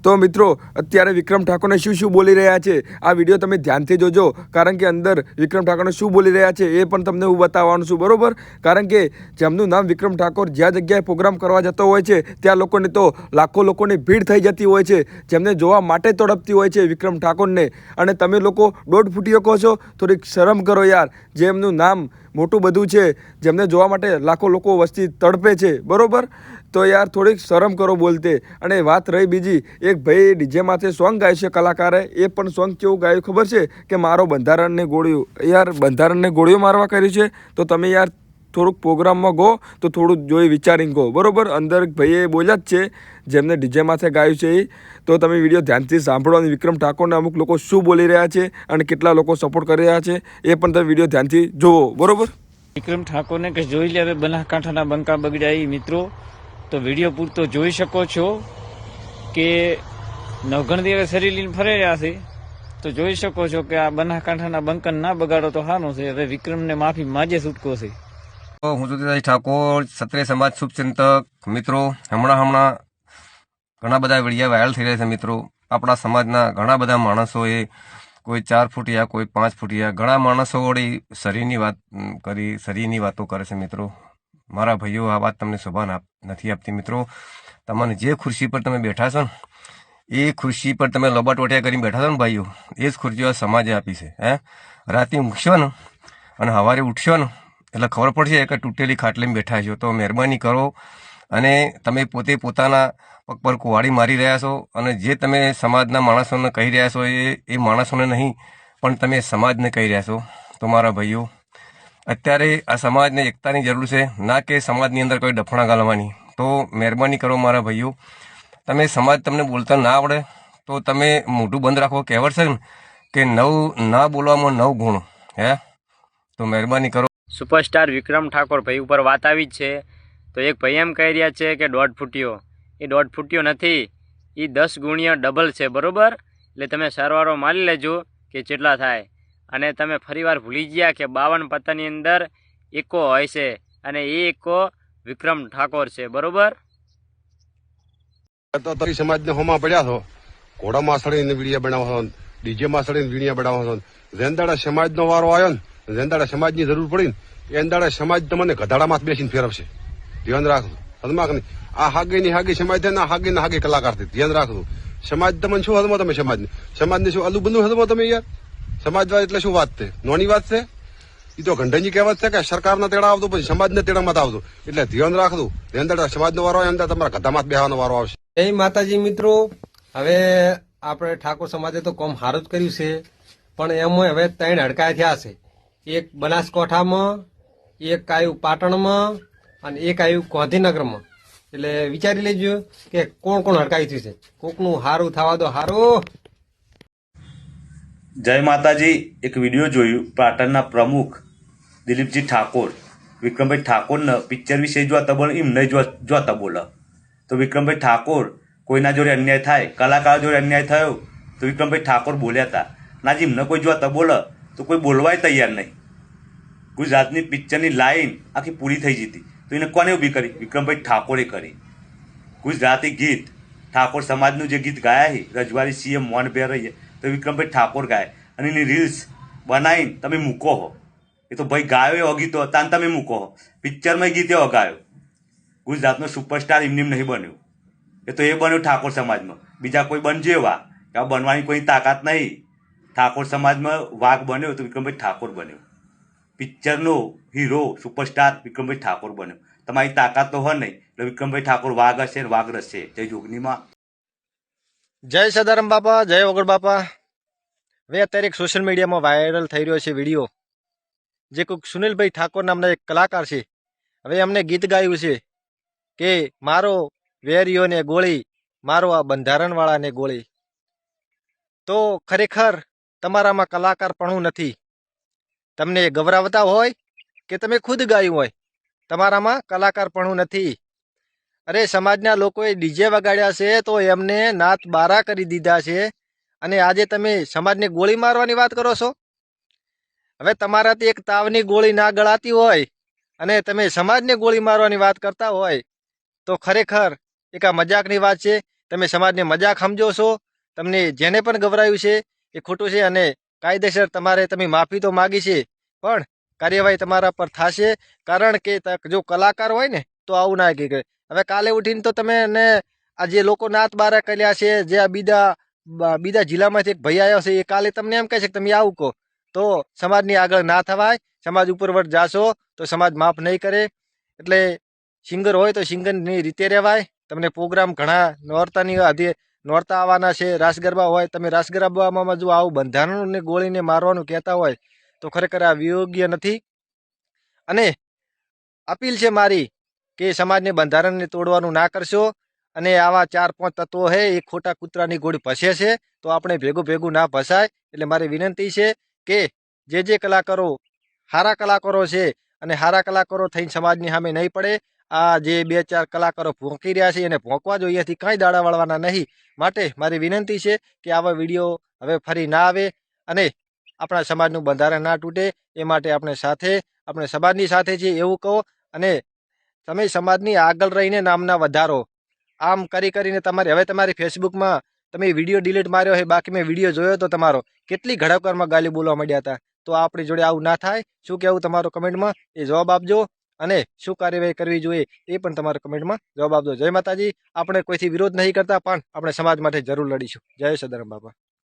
તો મિત્રો અત્યારે વિક્રમ ઠાકોરને શું બોલી રહ્યા છે આ વિડીયો તમે ધ્યાનથી જોજો, કારણ કે અંદર વિક્રમ ઠાકોરને શું બોલી રહ્યા છે એ પણ તમને હું બતાવવાનું છું, બરોબર। કારણ કે જેમનું નામ વિક્રમ ઠાકોર જ્યાં જગ્યાએ પ્રોગ્રામ કરવા જતો હોય છે ત્યાં લોકોને તો લાખો લોકોની ભીડ થઈ જતી હોય છે, જેમને જોવા માટે તડપતી હોય છે વિક્રમ ઠાકોરને। અને તમે લોકો દોઢ ફૂટીઓ કહો છો, થોડીક શરમ કરો યાર। જેમનું નામ મોટું બધું છે, જેમને જોવા માટે લાખો લોકો વસ્તી તડપે છે, બરોબર। તો યાર થોડીક શરમ કરો બોલતે। અને વાત રહી બીજી, એક ભાઈ ડીજે માથે સોંગ ગાય છે કલાકારે, એ પણ સોંગ કેવું ગાયું ખબર છે કે મારો બંધારણને ગોળીઓ, યાર બંધારણને ગોળીઓ મારવા કર્યું છે। તો તમે યાર થોડુંક પ્રોગ્રામમાં ગો તો થોડું જોઈ વિચારીને ગો, બરોબર। અંદર ભાઈએ બોલ્યા જ છે જેમને ડીજે માથે ગાયું છે એ, તો તમે વિડીયો ધ્યાનથી સાંભળો અને વિક્રમ ઠાકોરને અમુક લોકો શું બોલી રહ્યા છે અને કેટલા લોકો સપોર્ટ કરી રહ્યા છે એ પણ તમે વિડીયો ધ્યાનથી જોવો, બરોબર। વિક્રમ ઠાકોરને કે જોઈ લે હવે બનાસકાંઠાના બંકા બગડ્યા મિત્રો, તો વિડીયો પૂરતો જોઈ શકો છો કે નવગણથી હવે શરીર લઈને ફરી રહ્યા છે, તો જોઈ શકો છો કે આ બનાસકાંઠાના બંકન ના બગાડો તો સારું છે। હવે વિક્રમને માફી માજે છૂટકો છે। હું જ્યોતિદાસ ઠાકોર, ક્ષત્રિય સમાજ શુભચિંતક મિત્રો। હમણાં ઘણા બધા વિડીયો વાયરલ થઈ રહ્યા છે મિત્રો। આપણા સમાજના ઘણા બધા માણસોએ કોઈ 4 ફૂટિયા, કોઈ 5 ફૂટિયા, ઘણા માણસો વળી શરીરની વાત કરી, શરીરની વાતો કરે છે મિત્રો। મારા ભાઈઓ, આ વાત તમને શોભા નથી આપતી મિત્રો। તમને જે ખુરશી પર તમે બેઠા છો ને, એ ખુરશી પર તમે લોબાટોટિયા કરીને બેઠા છો ને ભાઈઓ, એ જ ખુરશીઓ સમાજે આપી છે। રાતે ઊંઘશો ને અને સવારે ઉઠશો ને એટલે ખબર પડશે કે તૂટેલી ખાટલીમાં બેઠા છો। તો મહેરબાની કરો અને તમે પોતે પોતાના પગ પર કુવાડી મારી રહ્યા છો અને જે તમે સમાજના માણસોને કહી રહ્યા છો એ માણસોને નહીં પણ તમે સમાજને કહી રહ્યા છો। તો મારા ભાઈઓ, અત્યારે આ સમાજને એકતાની જરૂર છે, ના કે સમાજની અંદર કોઈ ડફણા ગાલવાની। તો મહેરબાની કરો મારા ભાઈઓ, તમે સમાજ તમને બોલતા ના આવડે તો તમે મોઢું બંધ રાખો। કહેવત છે ને કે ના બોલવામાં 9 ગુણ તો મહેરબાની કરો। સુપરસ્ટાર વિક્રમ ઠાકોર ભાઈ ઉપર વાત આવી જ છે, તો એક ભાઈ એમ કહી રહ્યા છે કે દોઢ ફૂટ્યો, એ દોઢ ફૂટ્યો નથી, એ 10 ગુણ્યા ડબલ છે, બરોબર। એટલે તમે સરવાળો મારી લેજો કે કેટલા થાય। અને તમે ફરીવાર ભૂલી ગયા કે 52 પત્તાની અંદર એકો હોય છે અને એ એકો વિક્રમ ઠાકોર છે, બરોબર। તો તમે સમાજને હોમાં પડ્યા છો, ઘોડામાં સડીને વીડિયા બનાવો છો, ડીજેમાં સડીને વીડિયા બનાવો છો। જેંદાડા સમાજનો વારો આવ્યો ને, જેંદાડા સમાજની જરૂર પડી ને, એંદાડા સમાજ તમને ગધાડામાં બેસીને ફેરવશે, ધ્યાન રાખજો। હદમાક નહીં, આ હાગીની હાગી સમાજ છે ને, હાગીના હાગી કલાકાર છે, ધ્યાન રાખજો। સમાજ તમને શું હદમો, તમે સમાજને શું અલુબંધુ હદમો તમે યાર? સમાજવાદ એટલે શું વાત છે? નોની વાત છે? એ તો ગંઢનજી કહેવત છે કે સરકારના તેડા આવતો પછી સમાજના તેડામાં આવતો, એટલે ધ્યાન રાખજો। જેંદાડા સમાજનો વારો આવે, એંદાડા તમારા ગધામાં બેહવાનો વારો આવશે। જય માતાજી મિત્રો। હવે આપણે ઠાકોર સમાજે તો કોમ સારું જ કર્યું છે, પણ એમાં હવે 3 હડકાયા થયા છે। એક બનાસકાંઠામાં, એક આવ્યું પાટણમાં અને એક આવ્યું ગાંધીનગરમાં। એટલે વિચારી લેજો કે કોણ કોણ હડકાયું થયું છે। કોકનું સારું થવા દો, સારું। જય માતાજી। એક વિડીયો જોયું, પાટણના પ્રમુખ દિલીપજી ઠાકોર વિક્રમભાઈ ઠાકોરને પિક્ચર વિશે જોતા બોલે, એમ નહીં જોતા બોલે। તો વિક્રમભાઈ ઠાકોર કોઈના જોડે અન્યાય થાય, કલાકાર જોડે અન્યાય થયો તો વિક્રમભાઈ ઠાકોર બોલ્યા હતા, ના જેમને કોઈ જોતા બોલે તો કોઈ બોલવાય તૈયાર નહીં। ગુજરાતની પિક્ચરની લાઈન આખી પૂરી થઈ જતી, તો એને કોને ઊભી કરી? વિક્રમભાઈ ઠાકોરે કરી। ગુજરાતી ગીત, ઠાકોર સમાજનું જે ગીત ગાયા છે, રજવાડી સીએમ મોન બે રહી તો વિક્રમભાઈ ઠાકોર ગાય અને એની રીલ્સ બનાવીને તમે મૂકો હો। એ તો ભાઈ ગાયો એવો ગીતો તાન તમે મૂકો હો, પિક્ચરમાં ગીત એવો ગાયો। ગુજરાતનો સુપરસ્ટાર એમને નહીં બન્યો, એ તો એ બન્યો ઠાકોર સમાજમાં। બીજા કોઈ બનજો એવા કે બનવાની કોઈ તાકાત નહીં। ઠાકોર સમાજમાં વાઘ બન્યો તો વિક્રમભાઈ ઠાકોર બન્યો, પિક્ચરનો હીરો સુપરસ્ટાર વિક્રમભાઈ ઠાકોર બન્યો। તમારી તાકાત તો હોય નહીં, એટલે વિક્રમભાઈ ઠાકોર વાઘ હશે ને વાઘ રશે। જય જોગનીમાં। જય સદારામ બાપા, જય વગર બાપા। હવે અત્યારે એક સોશિયલ મીડિયામાં વાયરલ થઈ રહ્યો છે વિડીયો, જે કોઈક સુનિલભાઈ ઠાકોર નામના એક કલાકાર છે। હવે એમને ગીત ગાયું છે કે મારો વેરીઓને ગોળી, મારો આ બંધારણવાળાને ગોળી। તો ખરેખર તમારામાં કલાકારપણું નથી। તમને ગભરાવતા હોય કે તમે ખુદ ગાયું હોય, તમારામાં કલાકારપણું નથી। અરે સમાજના લોકોએ ડીજે વગાડ્યા છે તો એમને નાત બારા કરી દીધા છે, અને આજે તમે સમાજને ગોળી મારવાની વાત કરો છો। હવે તમારાથી એક તાવની ગોળી ના ગળાતી હોય અને તમે સમાજને ગોળી મારવાની વાત કરતા હોય તો ખરેખર એક આ મજાકની વાત છે। તમે સમાજને મજાક સમજો છો. તમને જેને પણ ગભરાયું છે એ ખોટું છે અને કાયદેસર તમે માફી તો માગી છે, પણ કાર્યવાહી તમારા પર થશે. કારણ કે જો કલાકાર હોય ને તો આવું ના કહે. હવે કાલે ઉઠીને તો તમે ને આ જે લોકો નાત બારા કર્યા છે, જે આ બીજા જિલ્લામાંથી એક ભાઈ આવ્યો છે, એ કાલે તમને એમ કહે છે કે તમે આવું કહો, તો સમાજની આગળ ના થવાય. સમાજ ઉપરવટ જાશો તો સમાજ માફ નહીં કરે. એટલે સિંગર હોય તો સિંગરની રીતે રહેવાય. તમને પ્રોગ્રામ ઘણા નોરતા આવવાના છે. રાસ ગરબા હોય, તમે રાસ ગરબામાં જો આવું બંધારણને ગોળીને મારવાનું કહેતા હોય તો ખરેખર આ યોગ્ય નથી. અને અપીલ છે મારી કે સમાજને બંધારણને તોડવાનું ના કરશો. અને આવા 4-5 તત્વો હે એ ખોટા કૂતરાની ગોળી ભસે છે, તો આપણે ભેગું ના ભસાય. એટલે મારી વિનંતી છે કે જે કલાકારો હારા કલાકારો છે અને હારા કલાકારો થઈને સમાજની સામે નહીં પડે. આ જે 2-4 કલાકારો ભોંકી રહ્યા છે એને ભોંકવા જોઈએ, અહીંયાથી કાંઈ દાડા વળવાના નહીં. માટે મારી વિનંતી છે કે આવા વિડીયો હવે ફરી ના આવે અને આપણા સમાજનું બંધારણ ના તૂટે. એ માટે આપણે સમાજની સાથે છીએ એવું કહો. અને તમે સમાજની આગળ રહીને નામના વધારો. આમ કરીને તમારી ફેસબુકમાં તમે વિડીયો ડિલીટ માર્યો છે, બાકી મેં વિડીયો જોયો તો તમારો કેટલી ઘડાકરમાં ગાલી બોલવા માંડ્યા હતા. તો આપણી જોડે આવું ના થાય. શું કહેવું તમારો કમેન્ટમાં એ જવાબ આપજો. અને શું કાર્યવાહી કરવી જોઈએ એ પણ તમારા કમેન્ટમાં જવાબ આપજો. જય માતાજી. આપણે કોઈથી વિરોધ નહીં કરતા, પણ આપણે સમાજ માટે જરૂર લડીશું. જય સદારામ બાપા.